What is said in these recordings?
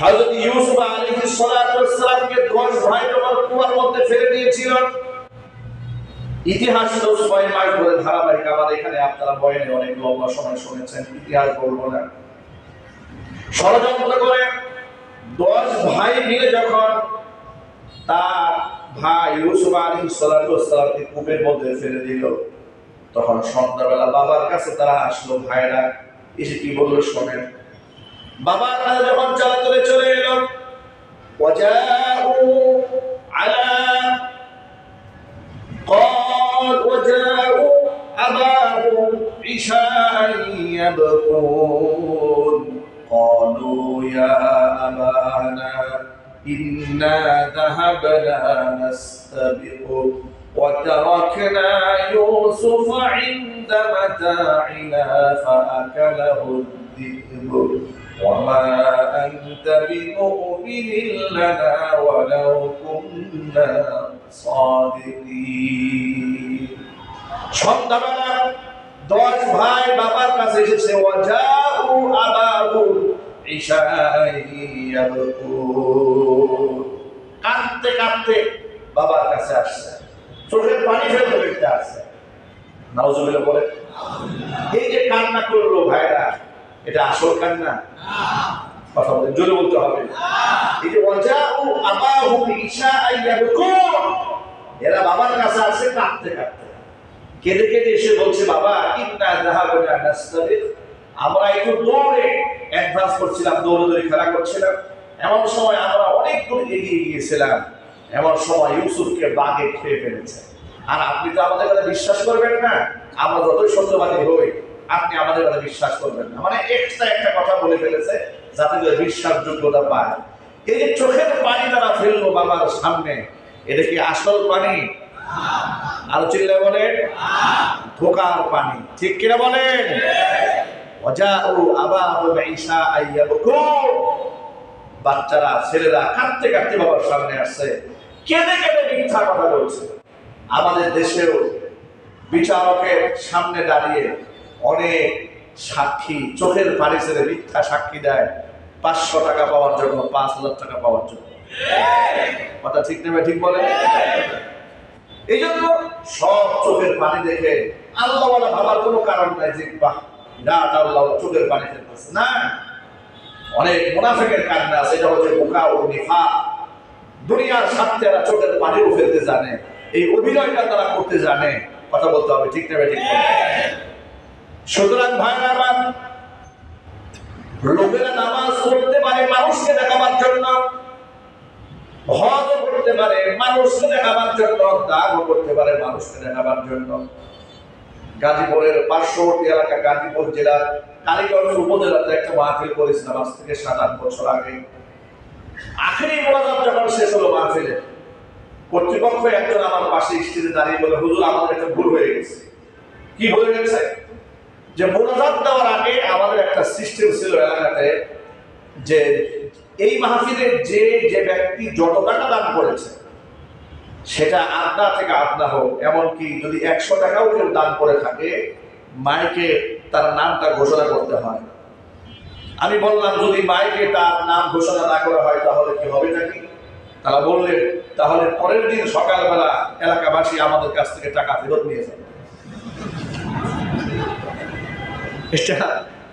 হযরত ইউসুফ আলাইহিস সালাতু ওয়াস সালামকে 10 ভাই যখন কুয়ার মধ্যে ফেলে দিয়েছিল, ইতিহাস তো 6 মাস ধরে ধারাবাহিক আমাদের এখানে আপনারা বয়ানে অনেক লম্বা সময় শুনেছেন, ইতিহাস বলবো না। ষড়যন্ত্র করে 10 ভাই মিলে যখন তার ভাই ইউসুফ আলাইহিস সালাতু ওয়াস সালামকে কূপের মধ্যে ফেলে দিল, তখন সন্ধ্যাবেলা বাবার কাছে তারা আসলো, ভাইরা এসে কি বললো শোনেন। বাবার কাছে যখন চলে চলে এলো, ওয়াজাউ আলা وجاءوا أباهم عشاء يبكون قالوا يا أبانا إنا ذهبنا نستبق وتركنا يوسف عند متاعنا فأكله الذئب وما أنت بمؤمن لنا ولو كنا صادقين। সন্ধ্যাবেলা 10 ভাই বাবার কাছে এসেছে, ওয়াজাউ আবাহুম ইশাআন ইয়াবকুন, কাঁদতে কাঁদতে বাবার কাছে আসছে, চোখের পানি ফেলতে ফেলতে আসছে। নাউজুবিল্লাহ বলে। এই যে কান্না করলো ভাইরা, এটা আসল কান্না? কথা বলে জোরে বলতে হবে। এই যে ওয়াজাউ আবাহুম ইশাআন ইয়াবকুন, এরা বাবার কাছে আসছে কাঁদতে কাঁদতে, কেঁদে কেঁদে এসে বলছে, বাবা ইন্না যাহাবনা নাস্তাবিক, আমরা একটু দৌড়ে অ্যাডভান্স করছিলাম, দৌড়াদৌড়ি খেলা করছিলাম, এমন সময় আমরা অনেক দূর এগিয়ে গিয়েছিলাম, এমন সময় ইউসুফকে বাঘে খেয়ে ফেলেছে। আর আপনি তো আমাদের কথা বিশ্বাস করবেন না, আমরা যতই সত্যবাদী হই আপনি আমাদের কথা বিশ্বাস করবেন না। মানে এক্সট্রা একটা কথা বলে ফেলেছে যাতে করে বিশ্বাসযোগ্যতা পায়। এই যে চোখের পানি তারা ফেললো বাবার সামনে, এটা কি আসল পানি? আরো চিল্লা বলেন, ধোকার পানি। ঠিক কিনা বলেন? ওয়াজাউ আবাহুম ইশাআন ইয়াবকুন, বাচ্চারা ছেলেরা কাঁদতে কাঁদতে বাবার সামনে আসছে, কেঁদে কেঁদে মিথ্যা কথা বলছে। আমাদের দেশেও বিচারকের সামনে দাঁড়িয়ে অনেক সাক্ষী চোখের পানি ছেড়ে মিথ্যা সাক্ষী দেয় 500 টাকা পাওয়ার জন্য, 5,000 টাকা পাওয়ার জন্য। কথা ঠিক নেবে? ঠিক বলে। এই জন্য সব চোখের পানি দেখে আল্লাহ ভাবার কোনো কারণ নাই যে বাহ বিরাট আল্লাহ চোখের পানি ফেলতেছে না। অনেক মুনাফিকের কারণে আছে, এটা হচ্ছে বোকা ও নিফাক। দুনিয়ার স্বার্থে এরা চোখের পানিও ফেলতে জানে, এই অভিনয়টা তারা করতে জানে। কথা বলতে হবে, ঠিক নেবে? ঠিক বলে। সুতরাং ভাইরা আমার, লোকেরা নামাজ পড়তে পারে মানুষকে দেখাবার জন্য, হজ করতে পারে মানুষকে দেখাবার জন্য, দানও করতে পারে মানুষকে দেখাবার জন্য। গাজীপুরের পার্শ্ববর্তী এলাকা গাজীপুর জেলার কালীগঞ্জ উপজেলাতে একটা মাহফিল করেছিলাম আজ থেকে 7-8 বছর আগে। আখেরি মোনাজাত যখন শেষ হলো মাহফিলে, কর্তৃপক্ষ একজন আমার পাশে স্টেজে দাঁড়িয়ে বলে, হুজুর আমাদের একটা ভুল হয়ে গেছে। কি হয়ে গেছে? যে মোনাজাত দেওয়ার আগে আমাদের একটা সিস্টেম ছিল এলাকাতে, যে এই মাহফিলে যে যে ব্যক্তি যত টাকা দান করেছে সেটা আদনা থেকে আদনা হোক, এমনকি যদি 100 টাকাও কেউ দান করে থাকে মাইকে তার নামটা ঘোষণা করতে হয়। আমি বললাম, যদি মাইকে তার নাম ঘোষণা না করা হয় তাহলে কি হবে নাকি? তারা বললেন, তাহলে পরের দিন সকালবেলা এলাকাবাসী আমাদের কাছ থেকে টাকা ফেরত নিয়ে যাবে।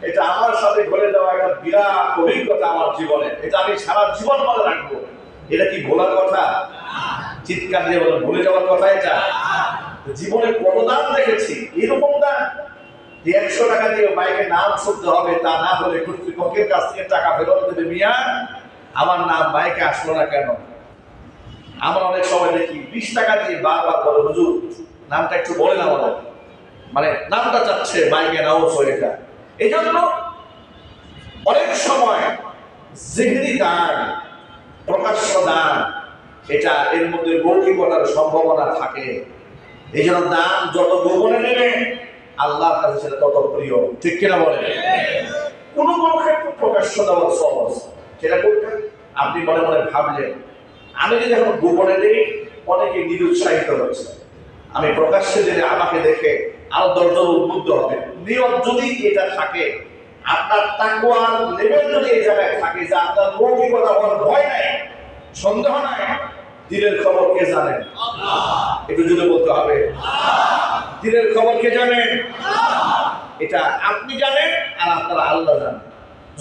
এটা আমার সাথে ঘটে যাওয়া একটা বিরাট অভিজ্ঞতা আমার জীবনে, এটা আমি সারা জীবন মনে রাখবো। এটা কি ভোলার কথা? চিৎকার দিয়ে বলে ভুলে যাওয়ার কথা? এটা জীবনে কত দান দেখেছি, এরকম দান 100 টাকা দিয়ে মাইকে নাম শুনতে হবে, তা না হলে কর্তৃপক্ষের কাছ থেকে টাকা ফেরত দেবে। মিয়া আমার নাম মাইকে আসলো না কেন? আমরা অনেক সময় দেখি 20 টাকা দিয়ে বারবার বলে, হুজুর নামটা একটু বলেন আমাদের, মানে নামটা চাচ্ছে মাইকে নাও শরীরটা। এই জন্য অনেক সময় জিহরি দান, প্রকাশ্য দান, এটা এর মধ্যে মৌখিকতার সম্ভাবনা থাকে। এই জন্য দান যত গোপনে নেবে আল্লাহর কাছে সেটা তত প্রিয়। ঠিক কিনা বলে? কোনো কোনো ক্ষেত্রে প্রকাশ্য দেওয়ার সহজ, সেটা করতে আপনি মনে মনে ভাবলেন, আমি যদি এখন গোপনে দিই অনেকে নিরুৎসাহিত হচ্ছে, আমি প্রকাশ্যে দিলে আমাকে দেখে আরো 10 জন উদ্বুদ্ধ হবে। নিয়ত যদি এটা থাকে, আপনার তাকওয়ার লেভেল যদি এই জায়গায় থাকে যে আপনার মৌখিকতা হওয়ার ভয় নাই, সন্দেহ নাই। দিনের খবর কে জানেন? একটু যদি বলতে হবে, দিনের খবর কে জানেন? এটা আপনি জানেন আর আপনারা আল্লাহ জানেন।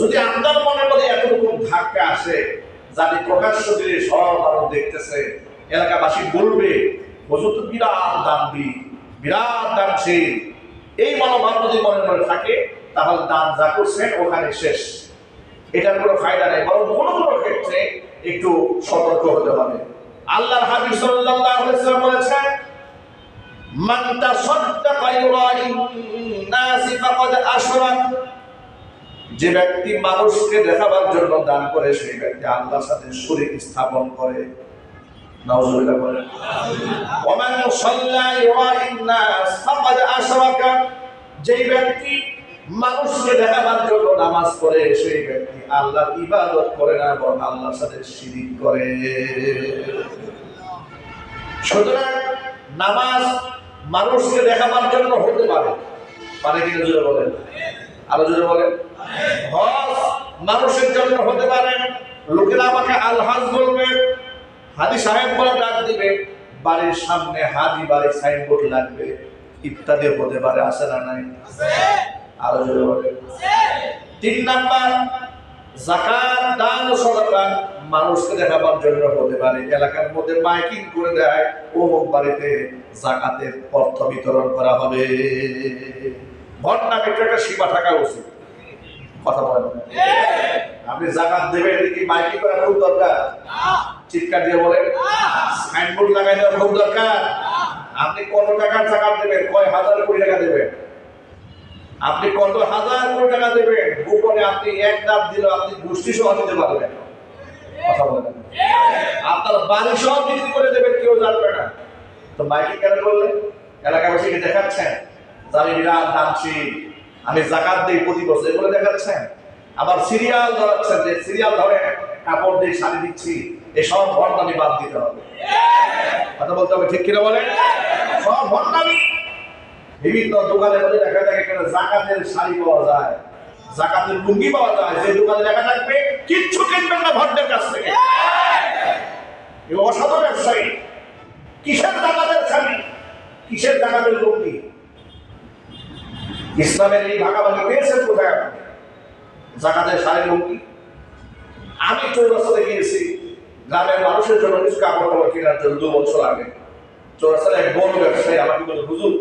যদি আপনার মনের মধ্যে এতটুকু ধাক্কা আসে, যাতে প্রকাশ্য দিলে সব মানুষ দেখতেছে, এলাকাবাসী বলবে হুজুর তো বিরাট দানবীর, বিরাট দানশীল, এই মনোভাব যদি মনে মনে থাকে, তাহলে দান যা করছেন ওখানে শেষ। এটার কোনো ফায়দা নেই, বরং কোনো কোনো ক্ষেত্রে একটু সতর্ক হতে হবে। আল্লাহর হাবিব সাল্লাল্লাহু আলাইহি ওয়াসাল্লাম বলেছেন, মান তাসাদ্দাকা ইউরাইন নাসি ফাকাদ আশরাক। যে ব্যক্তি মানুষকে দেখাবার জন্য দান করে, সেই ব্যক্তি আল্লাহর সাথে শরীক স্থাপন করে। নাউজুবিল্লাহ বলেন। ওয়া মান সাল্লা ইউরাইন নাস ফাকাদ আশরাকা। যে ব্যক্তি মানুষকে দেখাবার জন্য নামাজ পড়ে, সেই ব্যক্তি আল্লাহর ইবাদত করে না, বরং আল্লাহর সাথে শিরিক করে। সুতরাং নামাজ মানুষকে দেখাবার জন্য হতে পারে, পারে কিনা জোরে বলেন, আরো জোরে বলেন। হজ মানুষের জন্য হতে পারে, লোকেরা আমাকে আলহাজ বলবে, হাজি সাহেব বলে ডাক দিবে, বাড়ির সামনে হাজি বাড়ির সাইনবোর্ড লাগবে, ইত্যাদি হতে পারে। আছে না নাই? আরো জোরে বলেন। 3 নাম্বার, যাকাত দান ও সাদাকা মানুষকে দেখাবার জন্য হতে পারে। এলাকার মধ্যে মাইকিং করে দেয়, অমুক বাড়িতে যাকাতের অর্থ বিতরণ করা হবে। ঘটনা একটা সীমা থাকা উচিত। কথা বলেন, আপনি যাকাত দেবেন, এটা কি মাইকিং করা খুব দরকার? চিৎকার দিয়ে বলেন, সাইনবোর্ড লাগাই দেওয়া খুব দরকার? আপনি কত টাকার যাকাত দেবেন? কয় হাজার কোটি টাকা দেবেন? আপনি কত হাজার কোটি টাকা দেবেন? গোপনে আপনি এক দাম দিলেও আপনি গোষ্ঠী সহ দিতে পারবেন। কথা বলেন, আপনার বাড়ি সহ বিক্রি করে দেবেন, কেউ জানবে না। তো মাইকিং কেন করলেন? এলাকাবাসীকে দেখাচ্ছেন আমি বিরাট দানশীল, আমি যাকাত দিই প্রতি বছর, এগুলো দেখাচ্ছেন। আবার সিরিয়াল ধরাচ্ছেন, যে সিরিয়াল ধরে কাপড় দিয়ে শাড়ি দিচ্ছি, এসব ভণ্ডামি বাদ দিতে হবে। কথা বলতে হবে, ঠিক কিনা বলেন? সব ভণ্ডামি। বিভিন্ন দোকানের মধ্যে দেখা যায় এখানে যাকাতের শাড়ি পাওয়া যায়, যাকাতের লুঙ্গি পাওয়া যায়। যে দোকানে লেখা থাকবে কিচ্ছু কিনবেন না ভণ্ডের কাছ থেকে, এই অসাধু ব্যবসায়ী। কিসের যাকাতের শাড়ি, কিসের যাকাতের লুঙ্গি? ইসলামের এই ভাগাভাগি পেয়েছেন কোথায়? যাকাতের শাড়ি লুঙ্গি। আমি চৌরাস্তাতে গিয়েছি গ্রামের মানুষের জন্য কিছু কাপড় টাপড় কেনার জন্য 2 বছর আগে। চৌরাস্তার এক বড় ব্যবসায়ী আমাকে বলে, হুজুর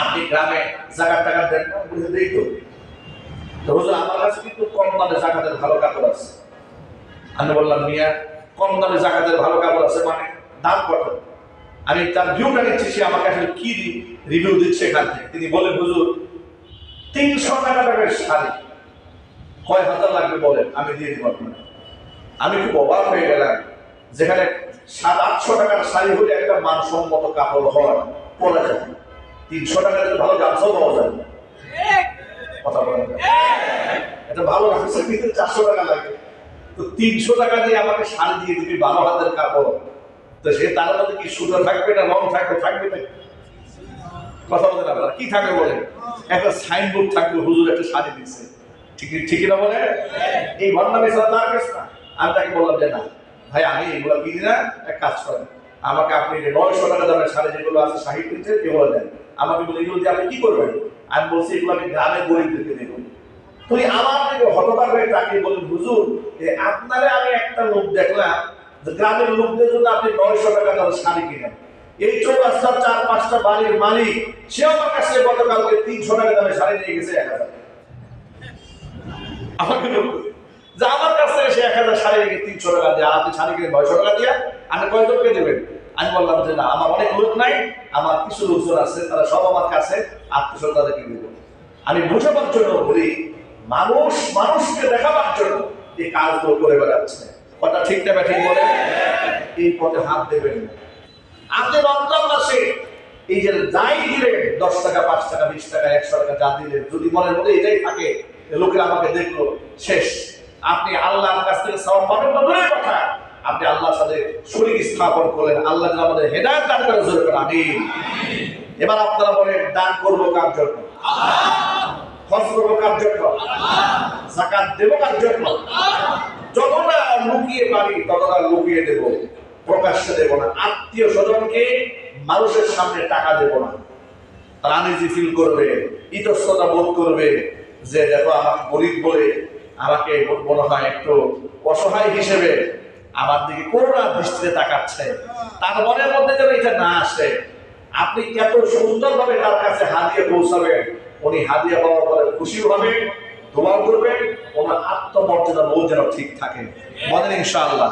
আপনি গ্রামে যাকাত টাকা দেন না? বুঝে দেই তো হুজুর, আমার কাছে কিন্তু কম দামে যাকাতের ভালো কাপড় আছে। আমি বললাম, মিয়া কম দামে যাকাতের ভালো কাপড় আছে মানে দাম কত? আমি তার ভিউটা নিচ্ছি, সে আমাকে আসলে কি রিভিউ দিচ্ছে এখান থেকে। তিনি বলেন, হুজুর 300 টাকা দামের শাড়ি কয় হাজার লাগবে বলেন, আমি দিয়ে দিব আপনাকে। আমি খুব অবাক হয়ে গেলাম, যেখানে 700-800 টাকার শাড়ি হলে একটা মানসম্মত কাপড় হয়, পরা যায়। 300 টাকা দিয়ে ভালো গামছাও পাওয়া যায় না। কথা বলেন, এটা ভালো গামছা কিনতে 400 টাকা লাগে, তো 300 টাকা দিয়ে আমাকে শাড়ি দিয়ে দিবি 12 হাতের কাপড়, তো সে তার মধ্যে কি সুতো থাকবে না রং থাকবে? থাকবে না। কথা বলতে আপনারা কি থাকবে বলেন? একটা সাইনবোর্ড থাকবে, হুজুর একটা শাড়ি দিচ্ছে, ঠিক না বলে? এই ভণ্ডামি ছাড়া তার কাছে না। আমি তাকে বললাম যে না ভাই, আমি এগুলো কিনি না, এক কাজ করেন, আমাকে আপনি 900 টাকা দামের শাড়ি যেগুলো আছে সাহিত্যে এগুলো দেন। আমাকে বলে, এগুলো দিয়ে আপনি কি করবেন? আমি বলছি, এগুলো আমি গ্রামের গরিবদেরকে দেব। তুই আমার দিকে হতবাক হয়ে তাকিয়ে বলেন, হুজুর আপনারে আমি একটা লোক দেখলাম, গ্রামের লোকদের জন্য আপনি 900 টাকা দামের শাড়ি কিনেন। এই চৌরাস্তার 4-5টা বাড়ির মালিক, সে আমার কাছে গতকালকে 300 টাকা দামের শাড়ি নিয়ে গেছে 1000। আমাকে যে আমার কাছ থেকে সে 1000 শাড়ি নিয়ে 300 টাকা দিয়ে, আপনি শাড়ি কিনে 900 টাকা দিয়ে আপনি কয়জনকে দেবেন? আমি বললাম যে না, আমার অনেক লোক নাই, আমার কিছু লোকজন আছে, তারা সব আমার কাছে, আত্মীয় তাদেরকে দেব। আমি বোঝাবার জন্য বলি, মানুষ মানুষকে দেখাবার জন্য এই কাজগুলো করে বেড়াচ্ছে। কথা ঠিক না ঠিক বলে? এই পথে হাত দেবেন না। আপনি রমজান মাসে এই যে যাই দিলেন, 10 টাকা 5 টাকা 20 টাকা 100 টাকা যা দিলেন, যদি মনের মধ্যে এটাই থাকে লোকেরা আমাকে দেখলো, শেষ। আপনি আল্লাহর কাছ থেকে সওয়াব পাবেন না দূরের কথা, আপনি আল্লাহর সাথে শরীক স্থাপন করলেন। আল্লাহ যেন আমাদের হেদায়েত দান করে, জোরে করে আমিন। এবার আপনারা বলেন, দান করবো কার জন্য? হজ করবো কার জন্য? যাকাত দেবো কার জন্য? লুকিয়ে দেব, প্রকাশ্যে দেব না। আত্মীয় স্বজনকে মানুষের সামনে টাকা দেব না। আনইজি ফিল করবে, ইতস্ততা বোধ করবে যে দেখো আমাকে গরিব বলে আমাকে মনে হয় একটু অসহায় হিসেবে আমার দিকে করুণার দৃষ্টিতে তাকাচ্ছে, তার মনের মধ্যে যেন এটা না আসে। আপনি এত সুন্দরভাবে তার কাছে হাদিয়া পৌঁছাবেন, উনি হাদিয়া পাওয়ার পরে খুশি হবে, দোয়া করবেন, ওনার আত্মমর্যাদা বোধ যেন ঠিক থাকে। বলেন ইনশাআল্লাহ।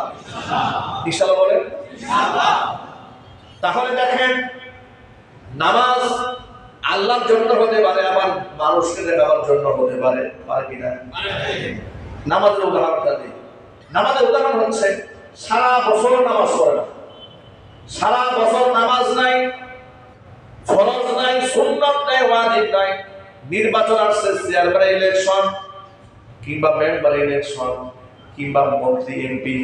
ইনশাআল্লাহ বলেন। তাহলে দেখেন, নামাজ আল্লাহর জন্য হতে পারে, আবার মানুষকে দেখাবার জন্য হতে পারে, পারে কিনা? নামাজের উদাহরণটা দিই। নামাজের উদাহরণ হচ্ছে সারা বছর নামাজ পড়ে না, সারা বছর নামাজ নাই, ফরজ নাই, সুন্নাত নাই, ওয়াজিব নাই। নির্বাচন আসছে, চেয়ারম্যান ইলেকশন কিংবা মেম্বার ইলেকশন কিংবা মন্ত্রী এমপি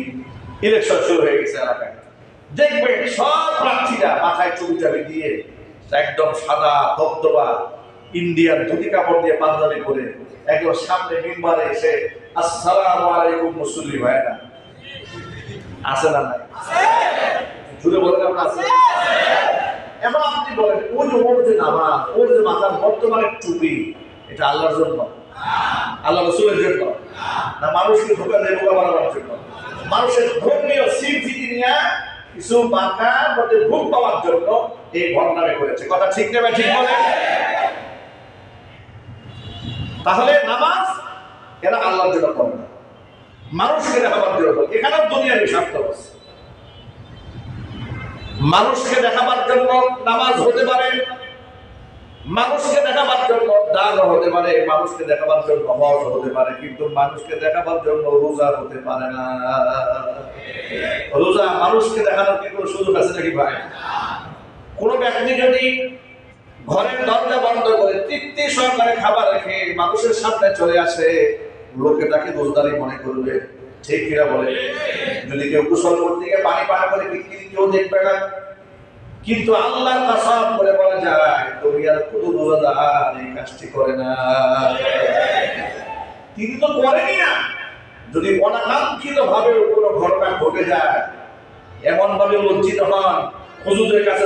ইলেকশন শুরু হয়ে গেছে এলাকায়। দেখবেন সব প্রার্থীরা মাথায় টুপি টাপি দিয়ে একদম সাদা ধবধবা ইন্ডিয়ান ধুতি কাপড় দিয়ে পাঞ্জাবি পরে একদম সামনে মিম্বারে এসে আসসালামু আলাইকুম মুসল্লি ভাইরা আছে না নাই? জুড়ে বলেন আপনার আছে? এখন আপনি বলেন ওই যে ওর যে নামাজ, ওর যে মাথার বর্তমানে টুপি, এটা আল্লাহর জন্য, আল্লাহ রাসূলের জন্য না মানুষকে ধোঁকা দিয়ে বোকা বানানোর জন্য? মানুষের ধর্মীয় স্বীকৃতি নিয়ে কিছু মাথা মধ্যে ভোগ পাওয়ার জন্য এই ঘটনাটা করেছে। কথা ঠিক নেবে? ঠিক বলে। তাহলে নামাজ এরা আল্লাহর জন্য করে না, মানুষকে দেখাবার জন্য। এখানে দুনিয়ার স্বার্থ আছে। মানুষকে দেখাবার জন্য নামাজ হতে পারে, মানুষকে দেখাবার জন্য দান হতে পারে, মানুষকে দেখাবার জন্য হজ হতে পারে, কিন্তু মানুষকে দেখাবার জন্য রোজা হতে পারে না। রোজা মানুষকে দেখানোর কি কোনো সুযোগ আছে নাকি ভাই? কোন ব্যক্তি যদি ঘরের দরজা বন্ধ করে তৃপ্তি সহকারে খাবার রেখে মানুষের সামনে চলে আসে, লোকে তাকে দোষদারি মনে করবে, ঠিক কিনা বলে? যদি কেউ গোসল করতে গিয়ে পানি পান করে কেউ দেখবে না, কিন্তু আল্লাহর কসম করে বলা যায় দুনিয়ার কোনো রোজাদার এই কাজটি করে না। তিনি তো করেনি না। যদি অনাকাঙ্ক্ষিত ভাবে কোনো ঘটনা ঘটে যায়, এমন ভাবে লজ্জিত হন, হুজুরের কাছে